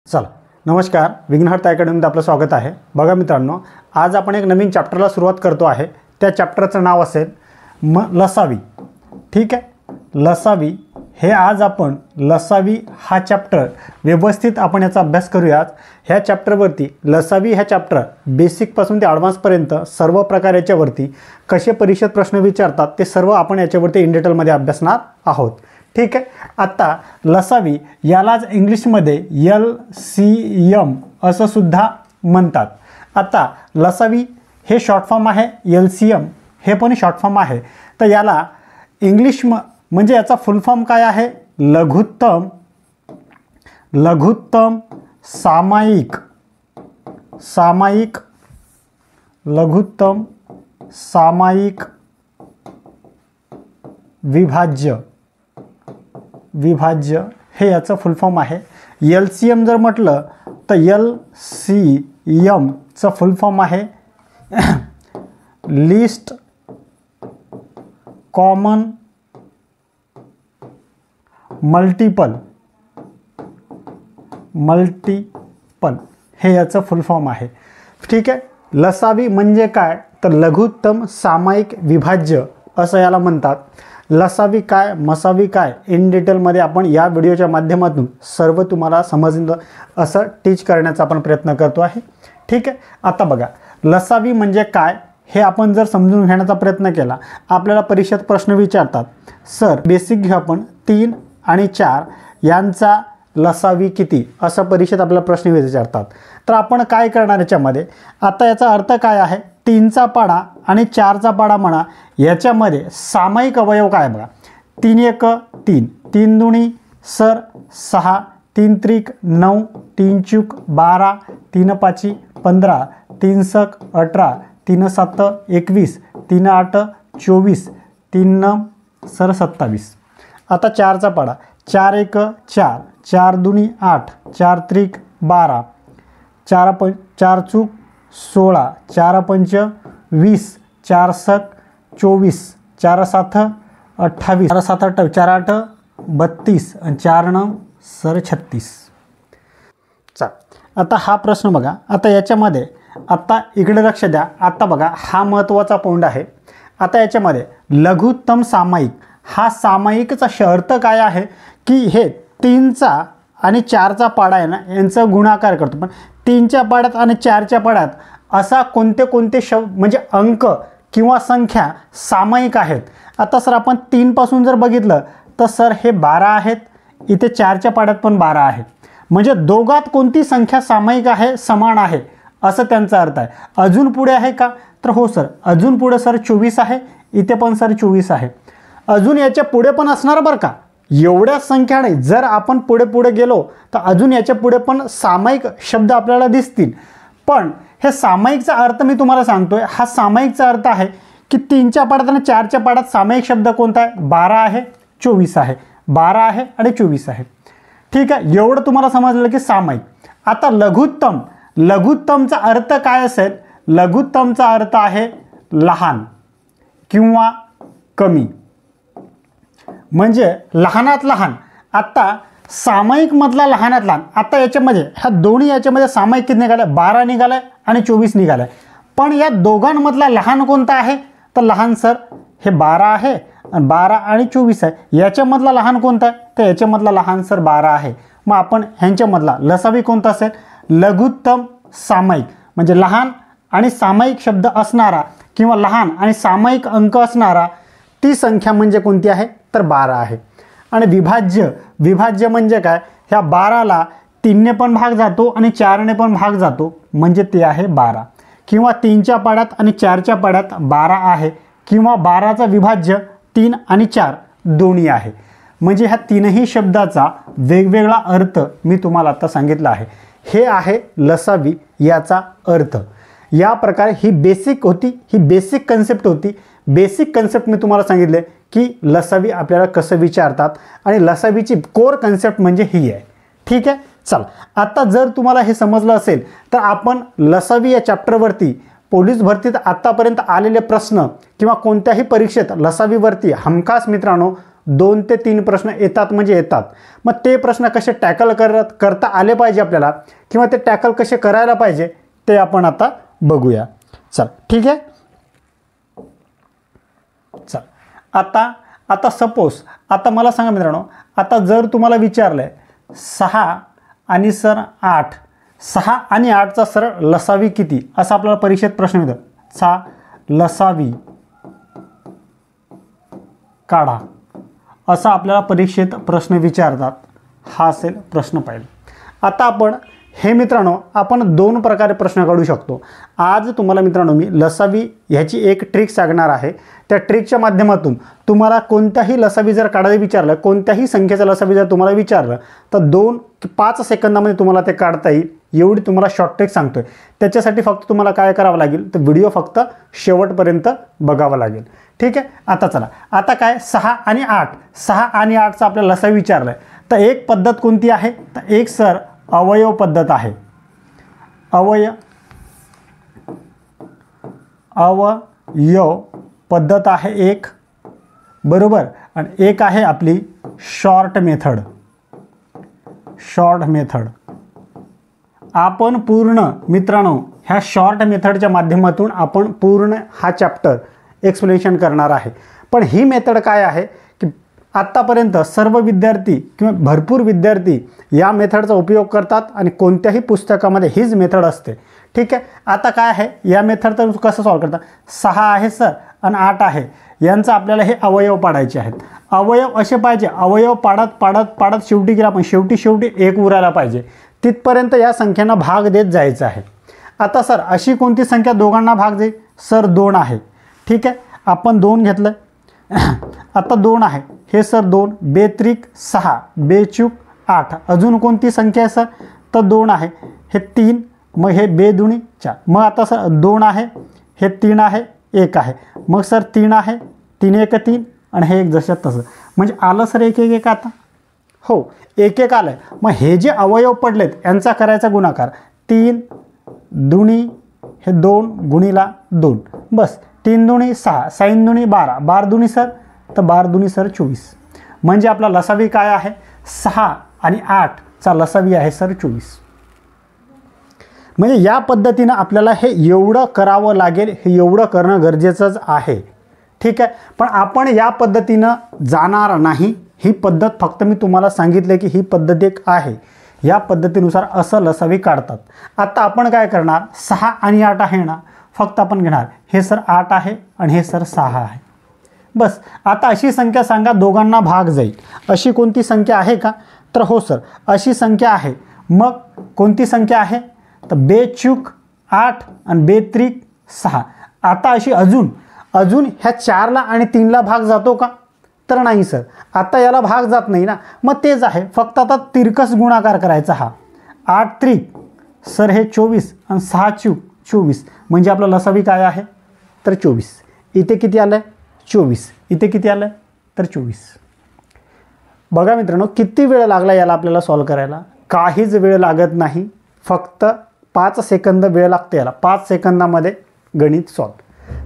चला नमस्कार, विघ्नहर्ता अकॅडमीमध्ये आपलं स्वागत आहे। बघा मित्रांनो, आज आपण एक नवीन चॅप्टरला सुरुवात करतो आहे। त्या चॅप्टरचं नाव असेल लसावी। ठीक आहे, लसावी हे आज आपण लसावी हा चॅप्टर व्यवस्थित आपण याचा अभ्यास करूयात। ह्या चॅप्टरवरती लसावी ह्या चॅप्टर बेसिकपासून ते ॲडव्हान्सपर्यंत सर्व प्रकार याच्यावरती कसे परीक्षेत प्रश्न विचारतात ते सर्व आपण याच्यावरती इन डिटेलमध्ये अभ्यासणार आहोत। ठीक आहे, आता लसावी यालाच इंग्लिशमध्ये LCM असं सुद्धा म्हणतात। आता लसावी हे शॉर्ट फॉर्म आहे, LCM हे पण शॉर्ट फॉर्म आहे। तर याला इंग्लिश म्हणजे याचा फुल फॉर्म काय आहे? लघुत्तम सामायिक विभाज्य हे याचं फुल फॉर्म आहे। LCM जर म्हटलं तर LCM चं फुल फॉर्म आहे लिस्ट कॉमन मल्टिपल हे याचं फुल फॉर्म आहे। ठीक आहे, लसावी म्हणजे काय तर लघुत्तम सामायिक विभाज्य असं याला म्हणतात। लसावी काय, मसावी काय, इन डिटेलमध्ये आपण या व्हिडिओच्या माध्यमातून सर्व तुम्हाला समजलं असं टीच करण्याचा आपण प्रयत्न करतो आहे। ठीक आहे, आता बघा लसावी म्हणजे काय हे आपण जर समजून घेण्याचा प्रयत्न केला, आपल्याला परीक्षेत प्रश्न विचारतात, सर बेसिक घेऊ आपण 3 आणि 4 यांचा लसावी किती असं परीक्षेत आपल्याला प्रश्न विचारतात। तर आपण काय करणार याच्यामध्ये, आता याचा अर्थ काय आहे, 3चा पाढा आणि 4चा पाढा म्हणा, याच्यामध्ये सामायिक अवयव काय बघा, 3 1 3, 3 2 सर 6, 3 3 9, 3 चूक 12, 3 5 15, 3 6 18, 3 7 21, 3 8 24, 3 9 सर 27। आता 4चा पाढा, 4 1 4, 4 2 8, 4 3 12, 4 चूक 16, 4 5 20, 4 6 24, 4 7 28, 4 7 28, 4 8 32 आणि 4 9 सर 36। आता हा प्रश्न बघा, आता याच्यामध्ये आता इकडे लक्ष द्या। आता बघा हा महत्त्वाचा पॉइंट आहे। आता याच्यामध्ये लघुत्तम सामायिक, हा सामायिकचा अर्थ काय आहे की हे 3चा आणि 4चा पाढा आहे ना, यांचा गुणाकार करतो। पण 3च्या पाढ्यात आणि 4च्या पाढ्यात असा कोणते शब्द म्हणजे अंक किंवा संख्या सामायिक आहेत। आता सर आपण 3 पासून जर बघितलं तर सर हे 12 आहेत, इथे 4च्या पाढ्यात पण 12 आहेत, म्हणजे दोघात कोणती संख्या सामायिक आहे, समान आहे असं त्यांचा अर्थ आहे। अजून पुढे आहे का तर हो सर, अजून पुढे सर 24 आहे, इथे पण सर 24 आहे, अजून याच्या पुढे पण असणार बरं का, एवढ्या संख्या नाही। जर आपण पुढे गेलो तर अजून याच्या पुढे पण सामायिक शब्द आपल्याला दिसतील। पण हे सामायिकचा अर्थ मी तुम्हाला सांगतोय, हा सामायिकचा अर्थ आहे की 3च्या पाढ्यात आणि 4च्या पाढ्यात सामायिक शब्द कोणता आहे, 12 आहे 24 आहे, 12 आहे आणि 24 आहे। ठीक आहे, एवढं तुम्हाला समजलं की सामायिक। आता लघुत्तमचा अर्थ काय असेल, लघुत्तमचा अर्थ आहे लहान किंवा कमी, म्हणजे लहानात लहान। आता सामायिक मधला लहानात लहान, आता याच्यामध्ये ह्या दोन्ही याच्यामध्ये सामायिक किती निघाले, 12 निघाले आणि 24 निघाले। पण या दोघांमधला लहान कोणता आहे तर लहान सर हे 12 आहे आणि 12 आणि 24 आहे। याच्यामधला लहान कोणता आहे तर याच्यामधला लहान सर 12 आहे। मग आपण ह्यांच्यामधला लसावी कोणता असेल, लघुत्तम सामायिक, म्हणजे लहान आणि सामायिक शब्द असणारा किंवा लहान आणि सामायिक अंक असणारा ती संख्या म्हणजे कोणती आहे तर 12 आहे। आणि विभाज्य म्हणजे काय, ह्या 12ला 3ने पण भाग जातो आणि 4ने पण भाग जातो, म्हणजे ते आहे 12। किंवा 3च्या पाढ्यात आणि 4च्या पाढ्यात 12 आहे, किंवा 12चा विभाज्य 3 आणि 4 दोन्ही आहे। म्हणजे ह्या तीनही शब्दाचा वेगवेगळा अर्थ मी तुम्हाला आता सांगितला आहे। हे आहे लसावी याचा अर्थ। या प्रकारे ही बेसिक होती, ही बेसिक कन्सेप्ट होती। बेसिक कन्सेप्ट मी तुम्हाला सांगितले की लसावी आपल्याला कसं विचारतात आणि लसावीची कोर कन्सेप्ट म्हणजे ही आहे। ठीक आहे, चला आता जर तुम्हाला हे समजलं असेल तर आपण लसावी या चॅप्टरवरती पोलीस भरतीत आतापर्यंत आलेले प्रश्न किंवा कोणत्याही परीक्षेत लसावीवरती हमखास मित्रांनो 2 ते 3 प्रश्न येतात म्हणजे येतात. मग ते प्रश्न कसे टॅकल करता आले पाहिजे आपल्याला किंवा ते टॅकल कसे करायला पाहिजे ते आपण आता बघूया. चल ठीक आहे. चल आता सपोज आता मला सांगा मित्रांनो, आता जर तुम्हाला विचारलं आहे 6 आणि सर 8, 6 आणि 8चा सरळ लसावी किती असा आपल्याला परीक्षेत प्रश्न मिळतो. चा लसावी काढा असा आपल्याला परीक्षेत प्रश्न विचारतात. हा असेल प्रश्न पहिला. आता आपण हे मित्रांनो आपण 2 प्रकारे प्रश्न काढू शकतो. आज तुम्हाला मित्रांनो मी लसावी ह्याची एक ट्रिक सांगणार आहे. त्या ट्रिकच्या माध्यमातून तुम्हाला कोणत्याही लसावी जर काढायला विचारलं, कोणत्याही संख्येचा लसावी जर तुम्हाला विचारलं तर 2 ते 5 सेकंदामध्ये तुम्हाला ते काढता येईल एवढी तुम्हाला शॉर्ट ट्रिक सांगतोय. त्याच्यासाठी फक्त तुम्हाला काय करावं लागेल तर व्हिडिओ फक्त शेवटपर्यंत बघावा लागेल. ठीक आहे. आता चला आता काय 6 आणि 8, 6 आणि 8चा आपल्याला लसावी विचारलं आहे तर एक पद्धत कोणती आहे तर एक सर अवयव पद्धत आहे. अवयव पद्धत आहे एक, बरोबर. आणि एक आहे आपली शॉर्ट मेथड. आपण पूर्ण मित्रांनो ह्या शॉर्ट मेथडच्या माध्यमातून आपण पूर्ण हा चॅप्टर एक्सप्लेनेशन करणार आहे. पण ही मेथड काय आहे की आत्तापर्यंत सर्व विद्यार्थी किंवा भरपूर विद्यार्थी या मेथडचा उपयोग करतात आणि कोणत्याही पुस्तकामध्ये हीच मेथड असते. ठीक आहे. आता काय आहे या मेथडचं कसं सॉल्व करतात. 6 आहे सर आणि 8 आहे, यांचं आपल्याला हे अवयव पाडायचे आहेत. अवयव असे पाहिजे, अवयव पाडत शेवटी गेला आपण शेवटी 1 उरायला पाहिजे. तिथपर्यंत या संख्यांना भाग देत जायचं आहे. आता सर अशी कोणती संख्या दोघांना भाग देईल सर 2 आहे. ठीक आहे. आपण 2 घेतलं. आता 2 आहे हे सर 2, बेत्रिक 6, बेचूक 8. अजून कोणती संख्या आहे सर तर 2 आहे हे 3, मग हे बेदुणी 4. मग आता सर 2 आहे हे 3 आहे 1 आहे, मग सर 3 आहे 3 1 3 आणि हे 1 जसं तसं. म्हणजे आलं सर 1 1 1 आता हो 1 1 आलं आहे. मग हे जे अवयव पडलेत यांचा करायचा गुणाकार 3 दुणी हे 2 गुणीला 2 बस 3 दुणी 6, 6 दुणी 12, 12 दुणी सर तर 12 दुणी सर 24. म्हणजे आपला लसावी काय आहे 6 आणि 8चा लसावी आहे सर 24. म्हणजे या पद्धतीनं आपल्याला हे एवढं करावं लागेल, हे एवढं करणं गरजेचंच आहे. ठीक आहे. पण आपण या पद्धतीनं जाणार नाही. ही पद्धत फक्त मी तुम्हाला सांगितलं की ही पद्धत एक आहे, या पद्धतीनुसार असं लसावी काढतात. आता आपण काय करणार 6 आणि 8 आहे ना, फक्त आपण घेणार हे सर 8 आहे आणि हे सर 6 आहे बस. आता अशी संख्या सांगा दोघांना भाग जाईल. अशी कोणती संख्या आहे का तर हो सर अशी संख्या आहे. मग कोणती संख्या आहे तर बेचूक 8 आणि बेत्रिक 6. आता अशी अजून ह्या 4ला आणि 3ला भाग जातो का तर नाही सर. आता याला भाग जात नाही ना, मग तेच आहे फक्त आता तिरकस गुणाकार करायचा. हा 8 त्रिक सर हे 24 आणि 6 चूक 24. म्हणजे आपलं लसावी काय आहे तर 24. इथे किती आलं 24, इथे किती आलं तर 24. बघा मित्रांनो किती वेळ लागला याला आपल्याला सॉल्व करायला. काहीच वेळ लागत नाही, फक्त 5 सेकंद वेळ लागते याला. 5 सेकंदामध्ये गणित सॉल्व.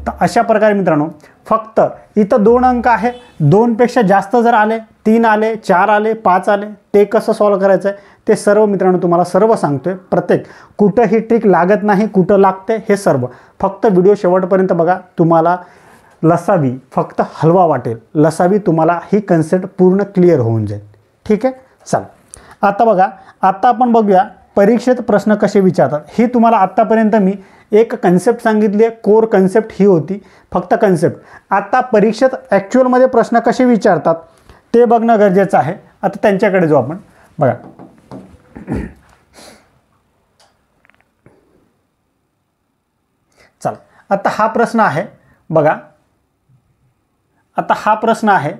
तर अशा प्रकारे मित्रांनो फक्त इथं 2 अंक आहे, 2पेक्षा जास्त जर आले 3 आले 4 आले 5 आले ते कसं सॉल्व करायचं आहे ते सर्व मित्रांनो तुम्हाला सर्व सांगतोय. प्रत्येक कुठं ही ट्रिक लागत नाही, कुठं लागते हे सर्व फक्त व्हिडिओ शेवटपर्यंत बघा. तुम्हाला लसावी फक्त हलवा वाटेल, लसावी तुम्हाला ही कन्सेप्ट पूर्ण क्लिअर होऊन जाईल. ठीक आहे. चला आता बघा, आता आपण बघूया परीक्षेत प्रश्न कसे विचारतात. ही तुम्हाला आत्तापर्यंत मी एक कन्सेप्ट सांगितली आहे, कोर कन्सेप्ट ही होती फक्त कन्सेप्ट. आता परीक्षेत ॲक्च्युअलमध्ये प्रश्न कसे विचारतात ते बघणं गरजेचं आहे. आता त्यांच्याकडे जाऊ आपण. बघा चला आता हा प्रश्न आहे बघा. आता हा प्रश्न आहे.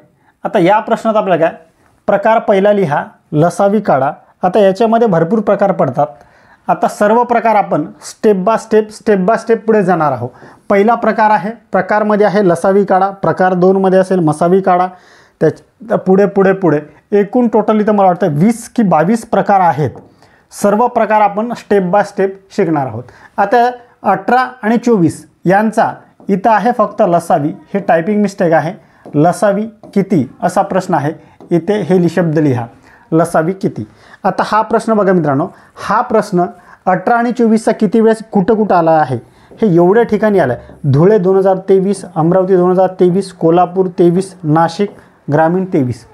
आता या प्रश्नात आपल्याला काय प्रकार पहिला लिहा, लसावी काढा. आता याच्यामध्ये भरपूर प्रकार पडतात. आता सर्व प्रकार आपण स्टेप बाय स्टेप पुढे जाणार आहोत. पहिला प्रकार आहे, प्रकारमध्ये आहे लसावी काढा. प्रकार 2मध्ये असेल मसावी काढा. त्या पुढे एकूण टोटल इथं मला वाटतं 20 की 22 प्रकार आहेत. सर्व प्रकार आपण स्टेप बाय स्टेप शिकणार आहोत. आता 18 आणि 24 यांचा इथं आहे फक्त लसावी, हे टायपिंग मिस्टेक आहे. लसावी किती असा प्रश्न आहे. इथे हे शब्द लिहा, लसावी किती. आता हा प्रश्न बघा मित्रांनो, हा प्रश्न 18 आणि 24चा किती वेळेस कुठं कुठं आला आहे हे एवढ्या ठिकाणी आलं आहे. धुळे 2023, अमरावती 2023, कोल्हापूर 23, नाशिक ग्रामीण 23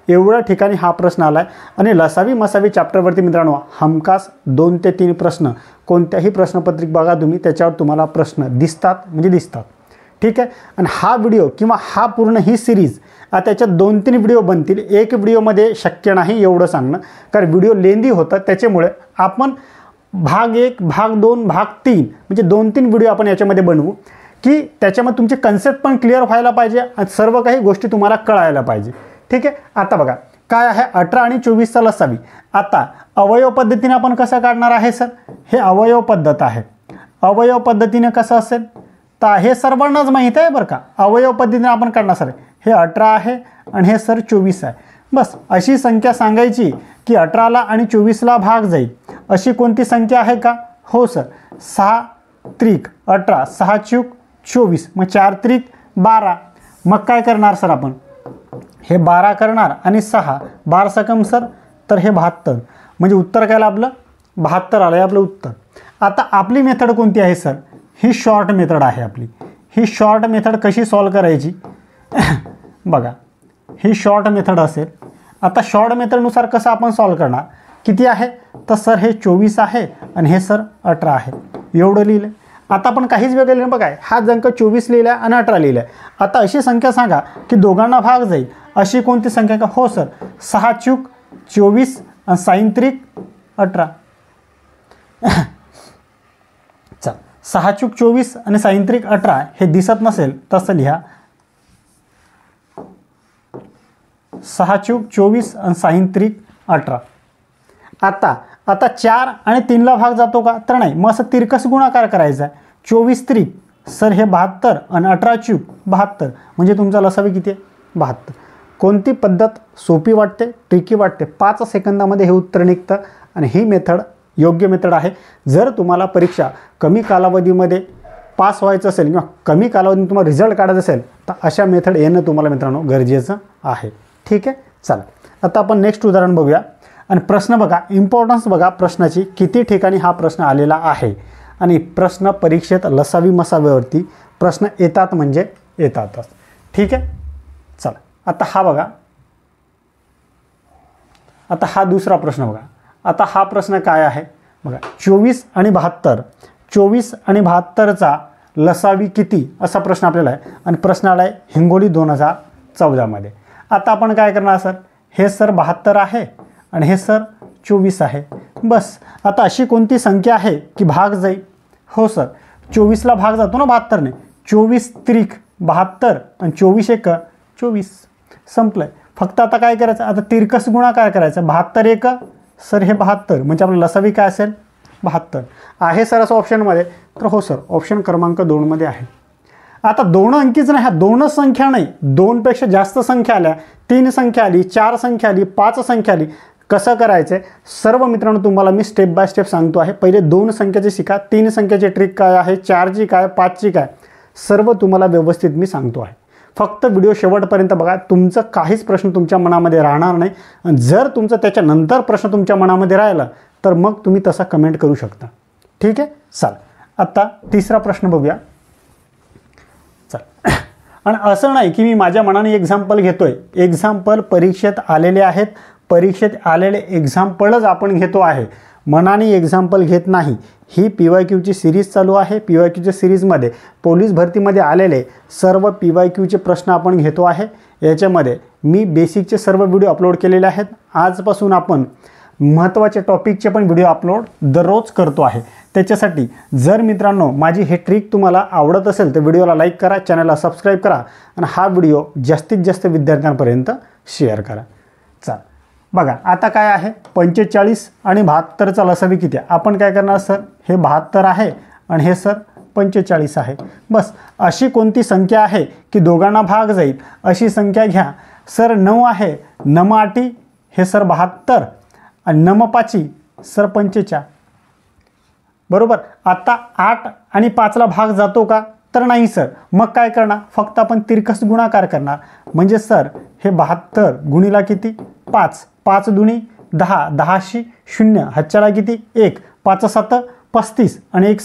एवढ्या ठिकाणी हा प्रश्न आला आहे. आणि लसावी मसावी चॅप्टरवरती मित्रांनो हमखास 2 ते 3 प्रश्न कोणत्याही प्रश्नपत्रिक बघा तुम्ही, त्याच्यावर तुम्हाला प्रश्न दिसतात म्हणजे दिसतात. ठीक आहे. आणि हा व्हिडिओ किंवा हा पूर्ण ही सिरीज त्याच्यात 2-3 व्हिडिओ बनतील. एक व्हिडिओमध्ये शक्य नाही एवढं सांगणं, कारण व्हिडिओ लेंदी होतं. त्याच्यामुळे आपण भाग 1, भाग 2, भाग 3 म्हणजे 2-3 व्हिडिओ आपण याच्यामध्ये बनवू, की त्याच्यामध्ये तुमचे कन्सेप्ट पण क्लिअर व्हायला पाहिजे आणि सर्व काही गोष्टी तुम्हाला कळायला पाहिजे. ठीक आहे. आता बघा काय आहे 18 आणि 24चा लसावी. आता अवयव पद्धतीने आपण कसं काढणार आहे सर, हे अवयव पद्धत आहे. अवयव पद्धतीने कसं असेल तर हे सर्वांनाच माहीत आहे बरं का. अवयव पद्धतीने आपण काढणार सर, हे 18 आहे आणि हे सर 24 आहे. बस अशी संख्या सांगायची की 18ला आणि 24ला भाग जाईल अशी कोणती संख्या आहे का. हो सर, 6 त्रिक 18, 6 चूक 24, मग 4 त्रिक 12. मग काय करणार सर आपण, हे 12 करणार आणि 6 12 सकम सर, तर हे 72. म्हणजे उत्तर काय आलं आपलं 72 आलं आहे आपलं उत्तर. आता आपली मेथड कोणती आहे सर, ही शॉर्ट मेथड आहे आपली. ही शॉर्ट मेथड कशी सॉल्व करायची बघा, ही शॉर्ट मेथड असेल. आता शॉर्ट मेथडनुसार कसं आपण सॉल्व करणार, किती आहे तर सर हे 24 आहे आणि हे सर 18 आहे, एवढं लिहिलं. आता आपण काहीच वेगळं लिहिलं बघा, हा अंक 24 लिहिला आहे आणि 18 लिहिलं आहे. आता अशी संख्या सांगा की दोघांना भाग जाईल अशी कोणती संख्या का. हो सर, 6 चूक 24 आणि साइन त्रिक 18. चल 6 चूक 24 आणि साइन त्रिक 18 हे दिसत नसेल तसं लिहा, 6 चूक 24 आणि साइन त्रिक 18. आता 4 आणि 3ला भाग जातो का तर नाही, मग असं तिरकस गुणाकार करायचा आहे. 24 त्रिक सर हे 72 आणि 18 चूक 72, म्हणजे तुमचा लसावी किती आहे 72. कोणती पद्धत सोपी वाटते, ट्रिकी वाटते, 5 सेकंदामध्ये हे उत्तर निघतं आणि ही मेथड योग्य मेथड आहे. जर तुम्हाला परीक्षा कमी कालावधीमध्ये पास व्हायचं असेल किंवा कमी कालावधीत तुम्हाला रिझल्ट काढायचा असेल तर अशा मेथड येणं तुम्हाला मित्रांनो गरजेचं आहे. ठीक आहे. चला आता आपण नेक्स्ट उदाहरण बघूया. आणि प्रश्न बघा, इम्पॉर्टन्स बघा प्रश्नाची, किती ठिकाणी हा प्रश्न आलेला आहे. आणि प्रश्न परीक्षेत लसावी मसाव्यावरती प्रश्न येतात म्हणजे येतातच. ठीक आहे. चला आता हा बघा, आता हा दुसरा प्रश्न बघा. आता हा प्रश्न काय आहे बघा, 24 आणि 72, 24 आणि 72चा लसावी किती असा प्रश्न आपल्याला आहे. आणि प्रश्न आला आहे हिंगोली 2014मध्ये. आता आपण काय करणार सर, हे सर 72 आहे आणि हे सर 24 आहे. बस आता अशी कोणती संख्या आहे की भाग जाईल. हो सर, 24ला भाग जातो ना 72ने, 24 त्रिक 72 आणि 24 एक 24, संपलं आहे. फक्त आता काय करायचं, आता तिरकस गुणाकार करायचा. 72 एक सर हे 72, म्हणजे आपलं लसावी काय असेल 72 आहे सर असं ऑप्शनमध्ये. तर हो सर, ऑप्शन क्रमांक 2मध्ये आहे. आता 2 अंकीच नाही, ह्या 2च संख्या नाही, 2पेक्षा जास्त संख्या आल्या, 3 संख्या आली, 4 संख्या आली, 5 संख्या आली. कसं करायचं आहे सर्व मित्रांनो तुम्हाला मी स्टेप बाय स्टेप सांगतो आहे. पहिले 2 संख्येचे शिका, 3 संख्येची ट्रिक काय आहे, 4ची काय, 5ची काय, सर्व तुम्हाला व्यवस्थित मी सांगतो आहे. फक्त व्हिडिओ शेवटपर्यंत बघा, तुमचं काहीच प्रश्न तुमच्या मनामध्ये राहणार नाही. आणि जर तुमचं त्याच्यानंतर प्रश्न तुमच्या मनामध्ये राहिला तर मग तुम्ही तसा कमेंट करू शकता. ठीक आहे. चल आता तिसरा प्रश्न बघूया. चल आणि असं नाही की मी माझ्या मनाने एक्झाम्पल घेतोय, एक्झाम्पल परीक्षेत आलेले आहेत, परीक्षेत आलेले एक्झाम्पलच आपण घेतो आहे, मनाने एक्झाम्पल घेत नाही. ही PYQची सिरीज चालू आहे. PYQच्या सिरीजमध्ये पोलीस भरतीमध्ये आलेले सर्व PYQचे प्रश्न आपण घेतो आहे. याच्यामध्ये मी बेसिकचे सर्व व्हिडिओ अपलोड केलेले आहेत. आजपासून आपण महत्त्वाचे टॉपिकचे पण व्हिडिओ अपलोड दररोज करतो आहे. त्याच्यासाठी जर मित्रांनो माझी हे ट्रिक तुम्हाला आवडत असेल तर व्हिडिओला लाईक करा, चॅनलला सबस्क्राईब करा आणि हा व्हिडिओ जास्तीत जास्त विद्यार्थ्यांपर्यंत शेअर करा. चल बघा आता काय आहे, 45 आणि 72चा लसावी किती आहे. आपण काय करणार सर, हे 72 आहे आणि हे सर 45 आहे. बस अशी कोणती संख्या आहे की दोघांना भाग जाईल अशी संख्या घ्या. सर 9 आहे, 9 आठी हे सर 72 आणि 9 पाची सर 45, बरोबर. आता 8 आणि 5ला भाग जातो का तर नाही सर. मग काय करणार, फक्त आपण तिरकस गुणाकार करणार. म्हणजे सर हे 72 गुणिला किती 5, 5 दुनी 10, 10शी 0, हातच्याला किती 1, 5 7 35 आणि 1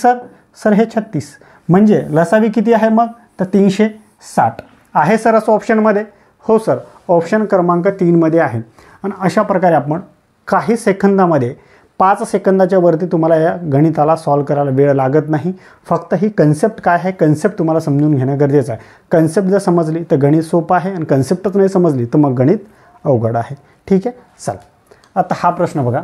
सर हे 36. म्हणजे लसावी किती आहे मग, तर 360 आहे सर असं ऑप्शनमध्ये. हो सर, ऑप्शन क्रमांक 3 मध्ये आहे. आणि अशा प्रकारे आपण काही सेकंदामध्ये 5 सेकंदाच्या वरती तुम्हाला या गणिताला सॉल्व करायला वेळ लागत नाही. फक्त ही कन्सेप्ट काय आहे, कन्सेप्ट तुम्हाला समजून घेणं गरजेचं आहे. कन्सेप्ट जर समजली तर गणित सोपं आहे आणि कन्सेप्टच नाही समजली तर मग गणित अवघड आहे. ठीक आहे. चला आता हा प्रश्न बघा.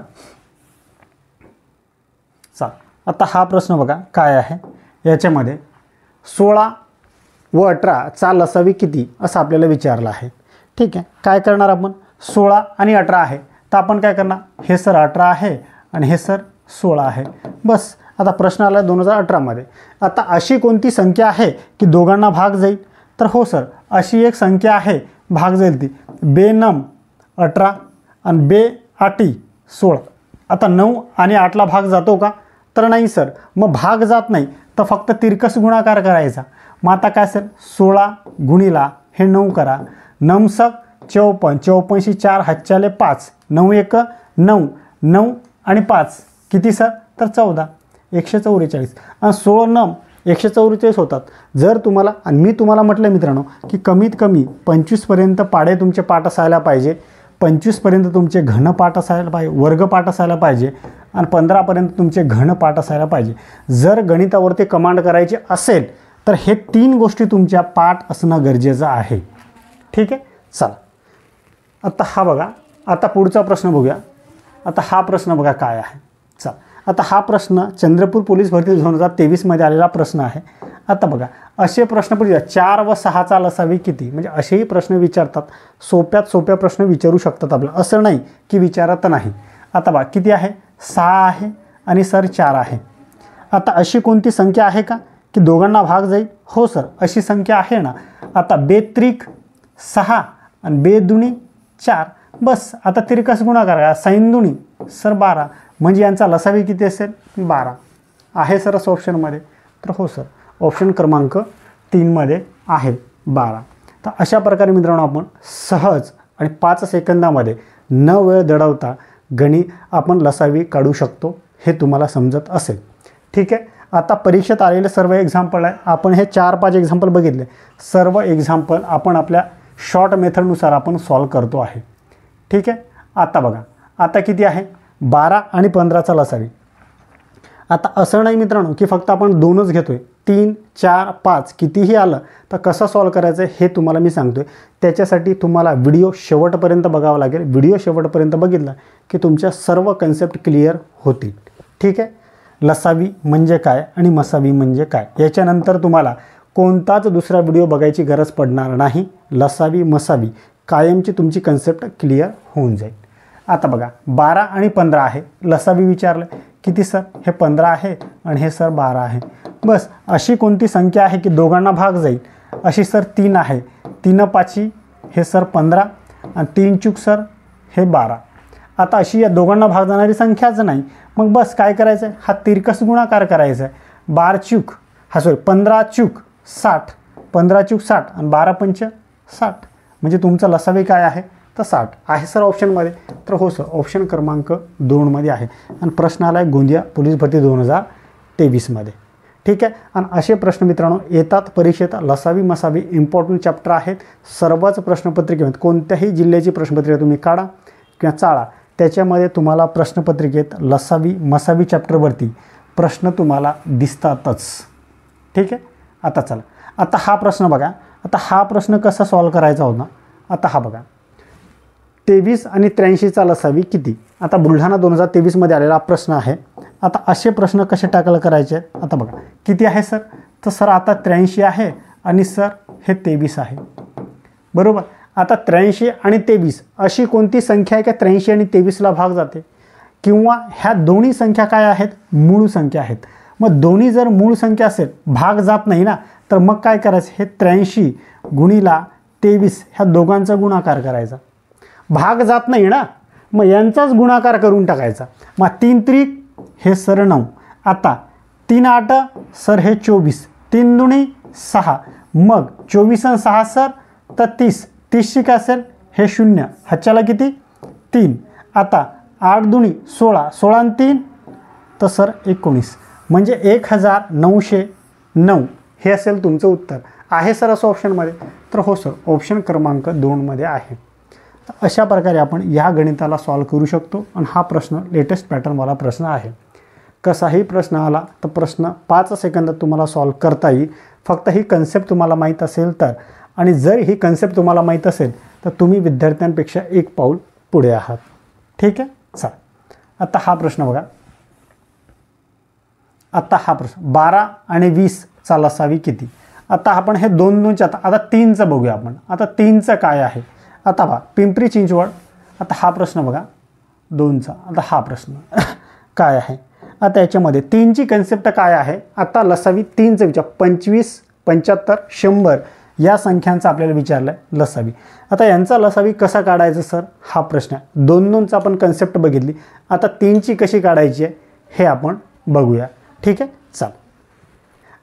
आता हा प्रश्न बघा काय आहे. याच्यामध्ये 16 व 18 चा लसावी किती असं आपल्याला विचारलं आहे. ठीक आहे. काय करणार आपण, 16 आणि 18 आहे तर आपण काय करणार, हे सर 18 आहे आणि हे सर 16 आहे. बस. आता प्रश्न आला 2018 मध्ये. आता अशी कोणती संख्या आहे की दोघांना भाग जाईल, तर हो सर अशी एक संख्या आहे भाग जाईल ती 2 9 18 आणि 2 8 16. आता 9 आणि 8ला भाग जातो का, तर नाही सर. मग भाग जात नाही तर फक्त तिरकस गुणाकार करायचा. मग आता काय सर 16 गुणिला हे 9 करा, 9 स 54, 54शी 4, हातच्याले 5, 9 1 9, 9 आणि 5 किती सर, तर 14, 144 आणि 16 9 144 होतात. जर तुम्हाला, आणि मी तुम्हाला म्हटलं मित्रांनो की कमीत कमी 25पर्यंत पाढे तुमचे पाठ असायला पाहिजे, 25पर्यंत तुमचे घन पाठ असायला पाहिजे, वर्ग पाठ असायला पाहिजे आणि 15पर्यंत तुमचे घन पाठ असायला पाहिजे. जर गणितावरती कमांड करायची असेल तर हे 3 गोष्टी तुमच्या पाठ असणं गरजेचं आहे. ठीक आहे. चला आता हा बघा. आता पुढचा प्रश्न बघूया. आता हा प्रश्न बघा काय आहे. चला आता हा प्रश्न चंद्रपूर पोलीस भरती 2023 मध्ये आलेला प्रश्न आहे. आता बघा असे प्रश्न पण 4 व 6चा लसावी किती, म्हणजे असेही प्रश्न विचारतात. सोप्यात सोप्या प्रश्न विचारू शकतात आपल्याला, असं नाही की विचारत नाही. आता बघा किती आहे, 6 आहे आणि सर 4 आहे. आता अशी कोणती संख्या आहे का की दोघांना भाग जाईल, हो सर अशी संख्या आहे ना. आता 2 त्रिक 6 आणि 2 दुनी 4. बस. आता तिरकस गुणाकार करा, 6 दुनी सर 12, म्हणजे यांचा लसावी किती असेल 12 आहे सर असं ऑप्शनमध्ये. तर हो सर ऑप्शन क्रमांक 3 मध्ये आहे 12. तर अशा प्रकारे मित्रांनो आपण सहज आणि 5 सेकंदामध्ये न वेळ दडवता गणित आपण लसावी काढू शकतो, हे तुम्हाला समजत असेल. ठीक आहे. आता परीक्षेत आलेले सर्व एक्झाम्पल आहे. आपण हे 4-5 एक्झाम्पल बघितले. सर्व एक्झाम्पल आपण आपल्या शॉर्ट मेथडनुसार आपण सॉल्व करतो आहे. ठीक आहे. आता बघा आता किती आहे, 12 आणि 15चा लसावी. आता असं नाही मित्रांनो की फक्त आपण 2च घेतोय, 3 4 5 कितीही आलं तर कसं सॉल्व करायचं हे तुम्हाला मी सांगतोय. त्याच्यासाठी तुम्हाला व्हिडिओ शेवटपर्यंत बघावा लागेल. व्हिडिओ शेवटपर्यंत बघितला की तुमच्या सर्व कन्सेप्ट क्लिअर होतील. ठीक आहे. लसावी म्हणजे काय आणि मसावी म्हणजे काय, याच्यानंतर तुम्हाला कोणताच दुसरा व्हिडिओ बघायची गरज पडणार नाही. लसावी मसावी कायमची तुमची कन्सेप्ट क्लिअर होऊन जाईल. आता बघा 12 आणि 15 आहे, लसावी विचारलं किती सर, हे 15 आहे आणि हे सर 12 आहे. बस. अशी कोणती संख्या आहे की दोघांना भाग जाईल, अशी सर 3 आहे, 3 5 हे सर 15 आणि 3 चूक सर हे 12. आता अशी या दोघांना भाग जाणारी संख्याच नाही. मग बस काय करायचं आहे, हा तिरकस गुणाकार करायचा आहे. 12 चूक 15 चूक 60, 15 चूक 60 आणि 12 पंच 60, म्हणजे तुमचं लसावी काय आहे तर 60 आहे सर ऑप्शनमध्ये. तर हो सर ऑप्शन क्रमांक 2 मध्ये आहे. आणि प्रश्न आला आहे गोंदिया पोलीस भरती 2023 मध्ये. ठीक आहे. आणि असे प्रश्न मित्रांनो येतात परीक्षेत. लसावी मसावी इम्पॉर्टंट चॅप्टर आहेत. सर्वच प्रश्नपत्रिकेमध्ये कोणत्याही जिल्ह्याची प्रश्नपत्रिका तुम्ही काढा किंवा चाळा, त्याच्यामध्ये तुम्हाला प्रश्नपत्रिकेत लसावी मसावी चॅप्टरवरती प्रश्न तुम्हाला दिसतातच. ठीक आहे. आता चला आता हा प्रश्न बघा. आता हा प्रश्न कसा सॉल्व करायचा होता. आता हा बघा 23 आणि 83चा लसावी किती. आता बुलढाणा 2023 मध्ये आलेला प्रश्न आहे. आता असे प्रश्न कसे टॅकल करायचे. आता बघा किती आहे सर, तर सर आता 83 आहे आणि सर हे 23 आहे. बरोबर. आता 83 आणि 23 अशी कोणती संख्या आहे की 83 आणि 23ला भाग जाते, किंवा ह्या दोन्ही संख्या काय आहेत, मूळ संख्या आहेत. मग दोन्ही जर मूळ संख्या असेल, भाग जात नाही ना, तर मग काय करायचं, हे 83 गुणिला 23 ह्या दोघांचा गुणाकार करायचा. भाग जात नाही ना, मग यांचाच गुणाकार करून टाकायचा. मग 3 त्रिक हे सर 9, आता 3 8 सर हे 24, 3 दुनी 6. मग 24 आणि 6 सर तर 30. 30ची काय असेल हे 0. ह्याच्याला किती 3. आता 8 दुनी 16. 16 आणि 3 तर सर 19. म्हणजे 1909 हे असेल तुमचं उत्तर. आहे सर असं ऑप्शनमध्ये? तर हो सर, ऑप्शन क्रमांक 2मध्ये आहे. तर अशा प्रकारे आपण या गणिताला सॉल्व करू शकतो. आणि हा प्रश्न लेटेस्ट पॅटर्नवाला प्रश्न आहे. कसाही प्रश्न आला तर प्रश्न 5 सेकंदात तुम्हाला सॉल्व करता येईल. फक्त ही कन्सेप्ट तुम्हाला माहीत असेल तर. आणि जर ही कन्सेप्ट तुम्हाला माहीत असेल तर तुम्ही विद्यार्थ्यांपेक्षा एक पाऊल पुढे आहात. ठीक आहे. चला आता हा प्रश्न बघा. आता हा प्रश्न 12 आणि 20चा लसावी किती? आता आपण हे 2च्या आता 3चं बघूया आपण. आता 3चं काय आहे? आता बघा पिंपरी चिंचवड. आता हा प्रश्न बघा 2चा. आता हा प्रश्न काय आहे? आता याच्यामध्ये 3ची कन्सेप्ट काय आहे? आता लसावी 3चं विचार 25, 75, 100 या संख्यांचा आपल्याला विचारलं आहे लसावी. आता यांचा लसावी कसा काढायचा सर हा प्रश्न आहे. 2चा आपण कन्सेप्ट बघितली. आता 3ची कशी काढायची आहे हे आपण बघूया. ठीक आहे. चल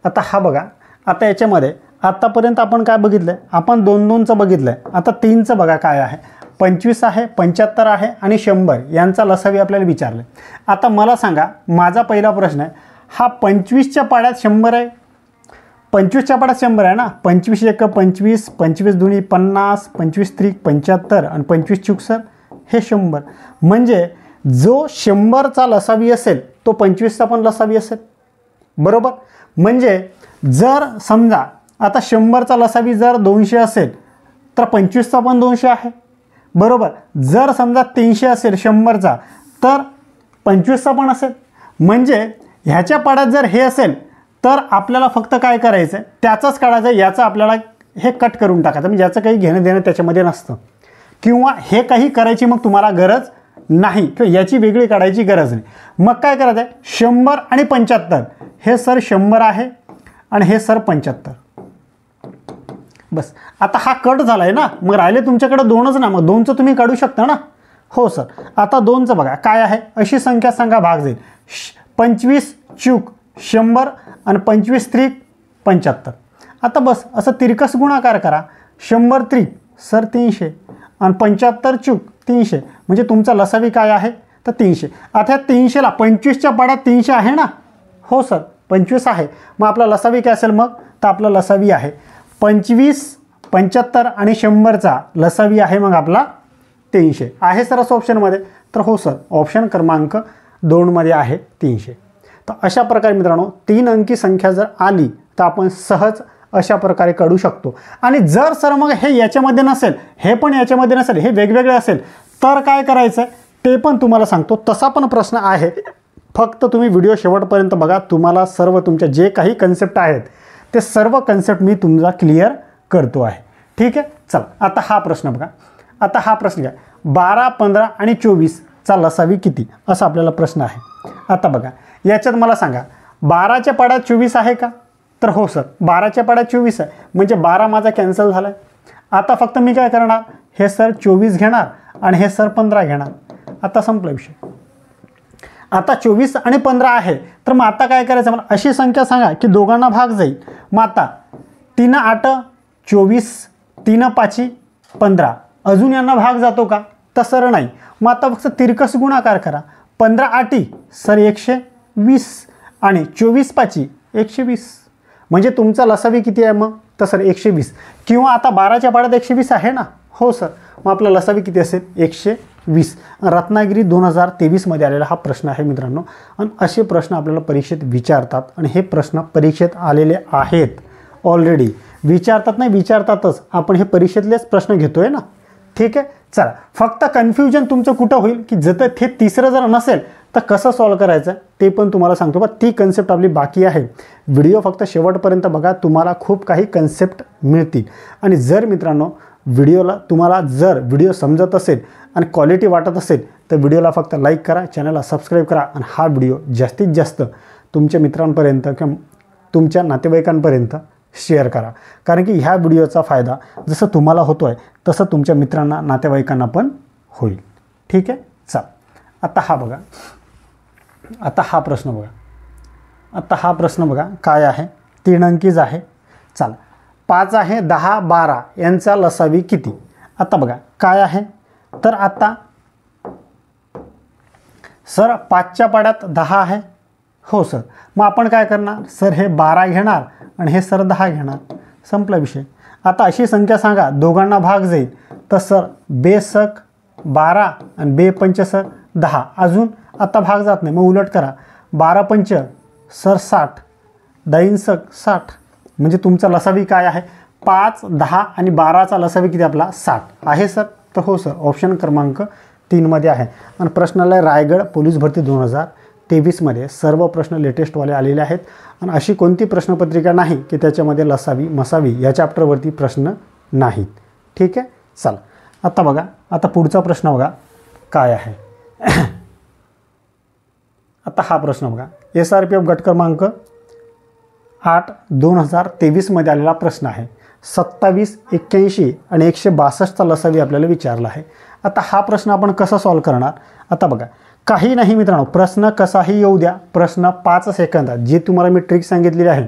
आता हा बघा. आता याच्यामध्ये आत्तापर्यंत आपण काय बघितलं आहे? आपण 2चं बघितलं आहे. आता 3चं बघा काय आहे. 25 आहे, 75 आहे आणि 100 यांचा लसावी आपल्याला विचारलं आहे. आता मला सांगा, माझा पहिला प्रश्न आहे, हा 25च्या पाड्यात 100 आहे. 25च्या पाड्यात 100 आहे ना. 25 एक 25, 25 दुनी 50, 25 त्रिक 75 आणि 25 चूक सर हे 100. म्हणजे जो 100चा लसावी असेल तो 25चा पण लसावी असेल. बरोबर. म्हणजे जर समजा आता 100चा लसावी जर 200 असेल तर 25चा पण 200 आहे. बरोबर. जर समजा 300 असेल 100चा तर 25चा पण असेल. म्हणजे ह्याच्या पाड्यात जर हे असेल तर आपल्याला फक्त काय करायचं आहे, त्याचाच काढायचं. याचं आपल्याला हे कट करून टाकायचं. म्हणजे याचं काही घेणं देणं त्याच्यामध्ये नसतं. किंवा हे काही करायची मग तुम्हाला गरज नाही किंवा याची वेगळी काढायची गरज नाही. मग काय करायचं आहे, 100 आणि 75 हे सर 100 आहे आणि हे सर 75. बस. आता हा कट झाला आहे ना. मग राहिले तुमच्याकडे 2च ना. मग 2चं तुम्ही काढू शकता ना. हो सर. आता 2चं बघा काय आहे. अशी संख्या सांगा भाग जाईल. 25 चूक 100 आणि 25 त्रिक 75. आता बस असं तिरकस गुणाकार करा. 100 त्रिक सर 300 आणि 75 चूक 300. म्हणजे तुमचा लसावी काय आहे तर 300. आता ह्या 300ला 25च्या पाड्यात 300 आहे ना. हो सर 25 आहे. मग आपला लसावी काय असेल मग? तर आपला लसावी आहे 25, 75 आणि 100चा लसावी आहे मग आपला 300. आहे सर असं ऑप्शनमध्ये? तर हो सर, ऑप्शन क्रमांक 2मध्ये आहे 300. तर अशा प्रकारे मित्रांनो 3 अंकी संख्या जर आली तर आपण सहज अशा प्रकारे काढू शकतो. आणि जर सर मग हे याच्यामध्ये नसेल, हे पण याच्यामध्ये नसेल, हे वेगवेगळे असेल तर काय करायचं ते पण तुम्हाला सांगतो. तसा पण प्रश्न आहे. फक्त तुम्ही व्हिडिओ शेवटपर्यंत बघा. तुम्हाला सर्व तुमच्या जे काही कन्सेप्ट आहेत ते सर्व कन्सेप्ट मी तुमचा क्लिअर करतो आहे. ठीक आहे. चला आता हा प्रश्न बघा. आता हा प्रश्न घ्या. 12, 15 आणि 24चा लसावी किती असा आपल्याला प्रश्न आहे. आता बघा याच्यात मला सांगा 12च्या पाड्यात 24 आहे का? तर हो सर 12च्या पाड्यात 24 आहे. म्हणजे 12 माझा कॅन्सल झाला आहे. आता फक्त मी काय करणार, हे सर 24 घेणार आणि हे सर 15 घेणार. आता संपला विषय. आता 24 आणि 15 आहे. तर मग आता काय करायचं, मला अशी संख्या सांगा की दोघांना भाग जाईल. मग आता 3 8 24, 3 5 15. अजून यांना भाग जातो का? तर सर नाही. मग आता फक्त तिरकस गुणाकार करा. 15 8 सर 120 आणि 24 5 120. म्हणजे तुमचा लसावी किती आहे मग? तर सर 120. किंवा आता 12च्या पाड्यात 120 आहे ना. हो सर. मग आपला लसावी किती असेल? 120. रत्नागिरी 2023मध्ये आलेला हा प्रश्न आहे मित्रांनो. आणि असे प्रश्न आपल्याला परीक्षेत विचारतात आणि हे प्रश्न परीक्षेत आलेले आहेत ऑलरेडी. विचारतात नाही विचारतातच. आपण हे परीक्षेतलेच प्रश्न घेतो आहे ना. ठीक आहे. चला फक्त कन्फ्युजन तुमचं कुठं होईल की जर ते तिसरं जर नसेल तर कसं सॉल्व करायचं ते पण तुम्हाला सांगतो. बा ती कन्सेप्ट आपली बाकी आहे. व्हिडिओ फक्त शेवटपर्यंत बघा. तुम्हाला खूप काही कन्सेप्ट मिळतील. आणि जर मित्रांनो तुम्हाला जर व्हिडिओ समजत असेल आणि क्वालिटी वाटत असेल तर व्हिडिओला फक्त लाईक करा, चॅनलला सबस्क्राईब करा आणि हा व्हिडिओ जास्तीत जास्त तुमच्या मित्रांपर्यंत किंवा तुमच्या नातेवाईकांपर्यंत शेअर करा. कारण की ह्या व्हिडिओचा फायदा जसं तुम्हाला होतो आहे तसं तुमच्या मित्रांना नातेवाईकांना पण होईल. ठीक आहे. चल आता हा बघा. आता हा प्रश्न बघा. आता हा प्रश्न बघा काय आहे. 3 अंकीच आहे. चला 5 आहे 10 12 यांचा लसावी किती. आता बघा काय आहे तर आता सर 5च्या पाड्यात 10 आहे. हो सर, मग आपण काय करणार सर, हे 12 घेणार आणि हे सर 10 घेणार, संपला विषय. आता अशी संख्या सांगा दोघांना भाग जाईल, तर सर बेसक 12 आणि बे पंचसक 10. अजून आता भाग जात नाही, मग उलट करा. 12 पंच सर 60, 10 सक 60. म्हणजे तुमचा लसावी काय आहे 5 10 आणि 12चा लसावी किती आपला 60 आहे सर. तर हो सर, ऑप्शन क्रमांक 3 मध्ये आहे. आणि प्रश्नालय रायगड पोलीस भरती 2023मध्ये सर्व प्रश्न लेटेस्टवाले आलेले आहेत. आणि अशी कोणती प्रश्नपत्रिका नाही की त्याच्यामध्ये लसावी मसावी या चॅप्टरवरती प्रश्न नाहीत. ठीक आहे, चला आता बघा. आता पुढचा प्रश्न बघा काय आहे. आता हा प्रश्न बघा, SRPF गट क्रमांक 8 2023मध्ये आलेला प्रश्न आहे. 27 81 आणि 162चा लसावी आपल्याला विचारला आहे. आता हा प्रश्न आपण कसा सॉल्व करणार. आता बघा काही नाही मित्रांनो, प्रश्न कसाही येऊ द्या, प्रश्न 5 सेकंदात जी तुम्हाला मी ट्रिक सांगितलेली आहे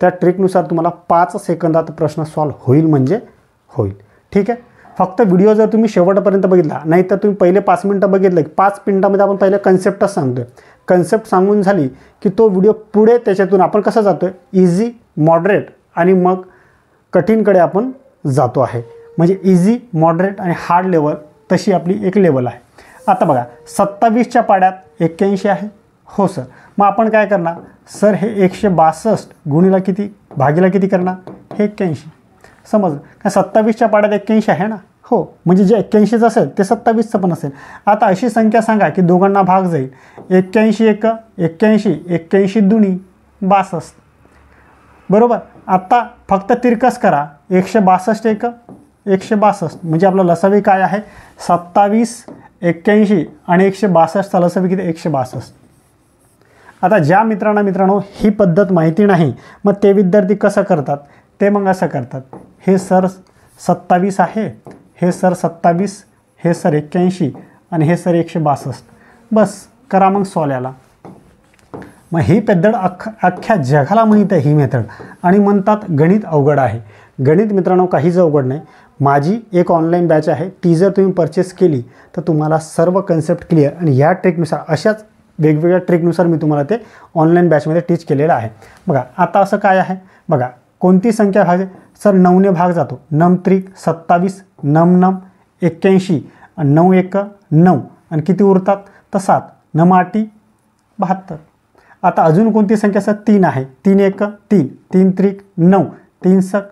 त्या ट्रिकनुसार तुम्हाला 5 सेकंदात प्रश्न सॉल्व होईल म्हणजे होईल. ठीक आहे, फक्त व्हिडिओ जर तुम्ही शेवटपर्यंत बघितला, नाही तर तुम्ही पहिले 5 मिनटं बघितलं की 5 मिनटामध्ये आपण पहिले कन्सेप्टच सांगतोय. कन्सेप्ट सांगून झाली की तो व्हिडिओ पुढे त्याच्यातून आपण कसं जातो आहे इझी मॉडरेट आणि मग कठीणकडे आपण जातो आहे. म्हणजे इझी मॉडरेट आणि हार्ड लेवल तशी आपली एक लेवल आहे. आता बघा 27च्या पाड्यात 81 आहे. हो सर, मग आपण काय करणार सर, हे 162 गुणीला किती भागीला किती करणार हे 81. समजलं का, 27च्या पाड्यात 81 आहे ना. हो, म्हणजे जे 81चं असेल ते 27चं पण असेल. आता अशी संख्या सांगा की दोघांना भाग जाईल. 81 एक 81, 81 दुनी 62. बरोबर. आता फक्त तिरकस करा, 162 एक 162 म्हणजे आपला लसावी काय आहे 27 81 आणि 162चा लसावी किती 162. आता ज्या मित्रांनो ही पद्धत माहिती नाही, मग ते विद्यार्थी कसं करतात ते मग असं करतात, हे सर 27 आहे, हे सर 27, हे सर 81 आणि हे सर 162. बस करा मग सॉल्व याला. मग ही पद्धत अख्ख्या जगाला माहीत आहे ही मेथड. आणि म्हणतात गणित अवघड आहे. गणित मित्रांनो काहीच अवघड नाही. माझी एक ऑनलाईन बॅच आहे, ती जर तुम्ही परचेस केली तर तुम्हाला सर्व कन्सेप्ट क्लिअर आणि या ट्रिकनुसार अशाच वेगवेगळ्या ट्रिकनुसार मी तुम्हाला ते ऑनलाईन बॅचमध्ये टीच केलेलं आहे. बघा आता असं काय आहे बघा, कोणती संख्या भाग सर 9ने भाग जातो. 9 त्रिक 27, 9 9 81 आणि 9 1 9 आणि किती उरतात तर 7, 9 8 72. आता अजून कोणती संख्या सर 3 आहे. 3 1 3, 3 त्रिक 9, 3 सक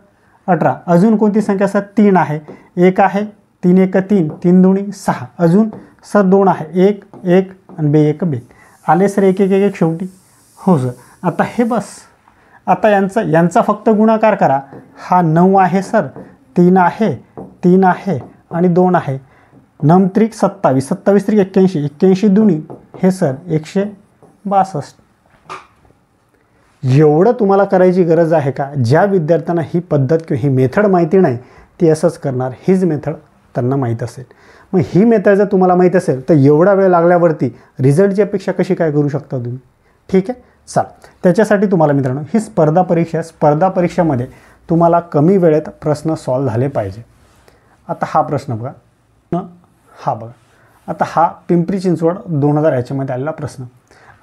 18. अजून कोणती संख्या सर 3 आहे. 1 आहे, 3 1 3, 3 दुनी 6. अजून सर 2 आहे, 1 1 आणि बे 1 बे. आले सर 1 1 1 1 शेवटी. हो सर, आता हे बस. आता यांचा फक्त गुणाकार करा. हा 9 आहे सर, 3 आहे, 3 आहे आणि 2 आहे. 9 त्रिक 27, 27 त्रिक 81, 81 दुनी हे सर 162. एवढं तुम्हाला करायची गरज आहे का. ज्या विद्यार्थ्यांना ही पद्धत किंवा ही मेथड माहिती नाही ती असंच करणार. हीच मेथड त्यांना माहीत असेल. मग ही मेथड जर तुम्हाला माहीत असेल तर एवढा वेळ लागल्यावरती रिझल्टची अपेक्षा कशी काय करू शकता तुम्ही. ठीक आहे, चला त्याच्यासाठी तुम्हाला मित्रांनो ही स्पर्धा परीक्षेमध्ये तुम्हाला कमी वेळेत प्रश्न सॉल्व झाले पाहिजे. आता हा प्रश्न बघा, हा बघा. आता हा पिंपरी चिंचवड 2000 याच्यामध्ये आलेला प्रश्न.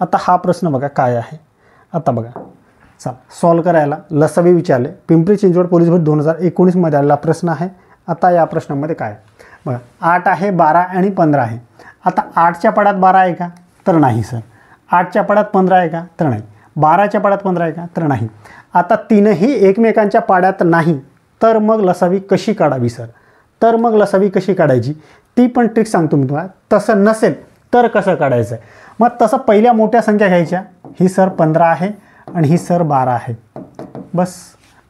आता हा प्रश्न बघा काय आहे. आता बघा चला सॉल्व करायला लसावी विचारले. पिंपरी चिंचवड पोलीस भरती 2019मध्ये आलेला प्रश्न आहे. आता या प्रश्नामध्ये काय बघा, 8 आहे 12 आणि 15 आहे. आता 8च्या पाड्यात 12 आहे का तर नाही सर. 8च्या पाड्यात 15 आहे का तर नाही. 12च्या पाड्यात 15 आहे का तर नाही. आता तीनही एकमेकांच्या पाड्यात नाही तर मग लसावी कशी काढावी सर. तर मग लसावी कशी काढायची ती पण ट्रिक सांगतो मी तुम्हाला. तसं नसेल तर कसं काढायचं आहे. मग तसं पहिल्या मोठ्या संख्या घ्यायच्या. ही सर 15 आहे आणि ही सर 12 आहे. बस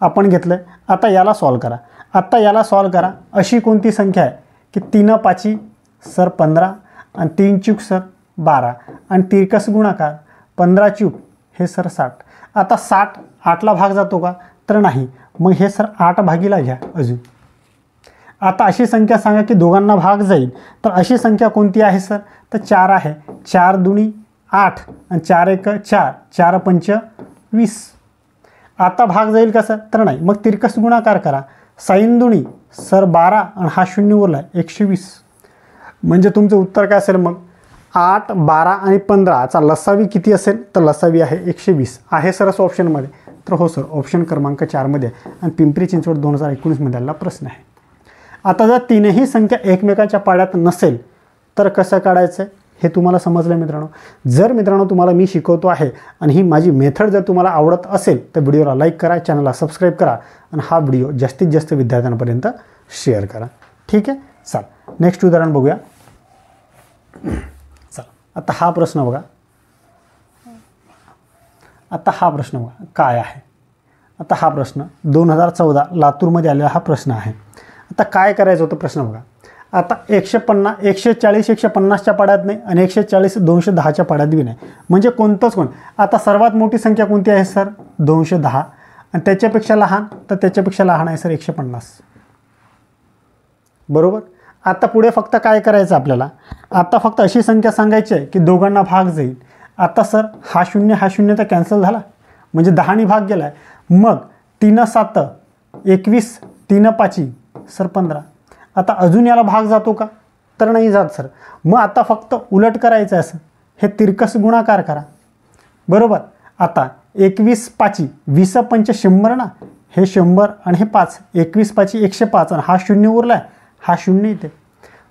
आपण घेतलं. आता याला सॉल्व करा. आता याला सॉल्व करा. अशी कोणती संख्या आहे की 3 5 सर 15 आणि 3 चूक सर 12 आणि तिरकस गुणाकार 15 चूक हे सर 60. आता 60 8ला भाग जातो का तर नाही. मग हे सर 8 भागीला घ्या अजून. आता अशी संख्या सांगा की दोघांना भाग जाईल. तर अशी संख्या कोणती आहे सर तर 4 आहे. 4 दुनी 8 आणि 4 1 4, 4 5 20. आता भाग जाईल कसं तर नाही, मग तिरकस गुणाकार करा. साईन दुनी सर 12 आणि हा 0 उरला 120. म्हणजे तुमचं उत्तर काय असेल मग 8, 12 आणि 15चा लसावी किती असेल तर लसावी आहे 120. आहे सर असं ऑप्शनमध्ये? तर हो सर, ऑप्शन क्रमांक 4मध्ये आणि पिंपरी चिंचवड 2019 मधला प्रश्न आहे. आता जर तीनही संख्या एकमेकाच्या पाड्यात नसेल तर कसं काढायचं हे तुम्हाला समजलं मित्रांनो. जर मित्रांनो तुम्हाला मी शिकवतो आहे आणि ही माझी मेथड जर तुम्हाला आवडत असेल तर व्हिडिओला लाईक करा, चॅनलला सबस्क्राईब करा आणि हा व्हिडिओ जास्तीत जास्त विद्यार्थ्यांपर्यंत शेअर करा. ठीक आहे, चला नेक्स्ट उदाहरण बघूया. चला आता हा प्रश्न बघा. काय आहे? आता हा प्रश्न 2014 लातूरमध्ये आलेला हा प्रश्न आहे. आता काय करायचं होतं प्रश्न बघा. आता 150, 140, 150च्या पाड्यात नाही आणि 140, 210च्या पाड्यात बी नाही. म्हणजे कोणतंच कोण. आता सर्वात मोठी संख्या कोणती आहे सर 210 आणि त्याच्यापेक्षा लहान तर त्याच्यापेक्षा लहान आहे सर 150. बरोबर. आता पुढे फक्त काय करायचं आपल्याला, आता फक्त अशी संख्या सांगायची आहे की दोघांना भाग जाईल. आता सर हा 0 तर कॅन्सल झाला म्हणजे 10नी भाग गेला आहे. मग 3 7 21, 3 5 सर 15. आता अजून याला भाग जातो का तर नाही जात सर. मग आता फक्त उलट करायचं आहे असं, हे तिरकस गुणाकार करा. बरोबर. आता 21 5 20 5 100 ना, हे 100 आणि हे 5, 21 5 105 आणि हा 0 उरला आहे, हा 0 इथे.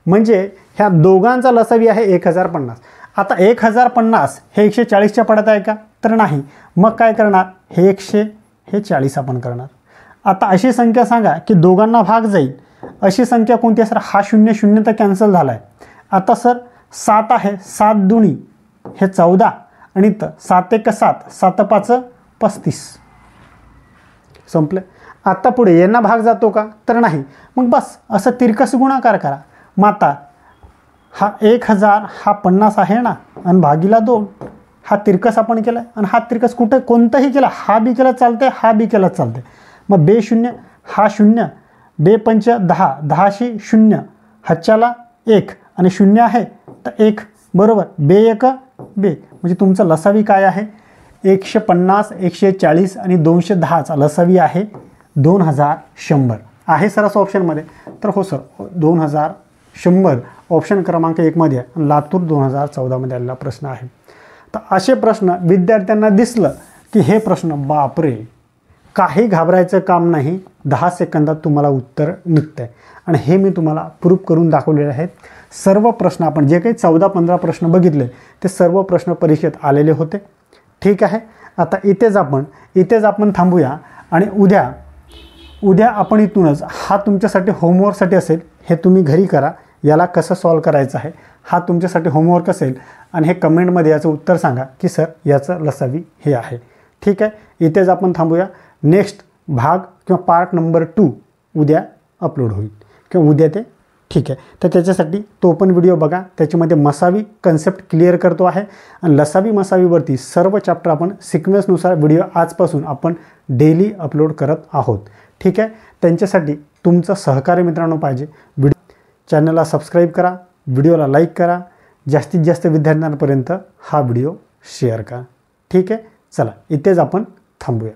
म्हणजे ह्या दोघांचा लसावी आहे 1050. आता 1050 हे 140च्या पाड्यात आहे का तर नाही. मग काय करणार, हे 100 हे 40 आपण करणार. आता अशी संख्या सांगा की दोघांना भाग जाईल. अशी संख्या कोणती आहे सर, हा 0 तर कॅन्सल झाला आहे. आता सर 7 आहे, 7 दुनी हे 14 आणि इथं 7 1 7, 7 5 35. संपलं. आता पुढे यांना भाग जातो का तर नाही. मग बस असं तिरकस गुणाकार करा. मग आता हा 1000 हा 50 आहे ना आणि भागीला 2 हा तिरकस आपण केला आणि हा तिरकस कुठे कोणताही केला, हा बी केला चालते, हा बी केला चालते. मग बे 0 हा 0, बे 5 10, 10शी 0, हाच्याला 1 आणि 0 आहे तर 1. बरोबर. बे 1 बे. म्हणजे तुमचं लसावी काय आहे 150, 140 आणि 210चा लसावी आहे 2100. आहे सर असं ऑप्शनमध्ये? तर हो सर, 2100 ऑप्शन क्रमांक 1मध्ये आहे आणि लातूर 2014मध्ये आलेला प्रश्न आहे. तर असे प्रश्न विद्यार्थ्यांना दिसलं की हे प्रश्न बापरे, काही घाबरायचं काम नाही, 10 सेकंदात तुम्हाला उत्तर निघतं आहे. आणि हे मी तुम्हाला प्रूफ करून दाखवलेले आहेत. सर्व प्रश्न आपण जे काही 14-15 प्रश्न बघितले ते सर्व प्रश्न परीक्षेत आलेले होते. ठीक आहे. आता इथेच आपण थांबूया आणि उद्या आपण इथूनच हा तुमच्यासाठी होमवर्कसाठी असेल, हे तुम्ही घरी करा. याला कसं सॉल्व करायचं आहे हा तुमच्यासाठी होमवर्क असेल आणि हे कमेंटमध्ये याचं उत्तर सांगा की सर याचं लसावी हे आहे. ठीक आहे. इथेच आपण थांबूया. नेक्स्ट भाग किंवा पार्ट नंबर 2 उद्या अपलोड होईल किंवा उद्या ते. ठीक आहे. तर त्याच्यासाठी तो पण व्हिडिओ बघा. त्याच्यामध्ये मसावी कन्सेप्ट क्लिअर करतो आहे आणि लसावी मसावीवरती सर्व चॅप्टर आपण सिक्वेन्सनुसार व्हिडिओ आजपासून आपण डेली अपलोड करत आहोत. ठीक आहे. त्यांच्यासाठी तुमचं सहकार्य मित्रांनो पाहिजे. चॅनलला सबस्क्राईब करा, व्हिडिओला लाईक करा, जास्तीत जास्त विद्यार्थ्यांपर्यंत हा व्हिडिओ शेअर करा. ठीक आहे. चला इथेच आपण थांबूया.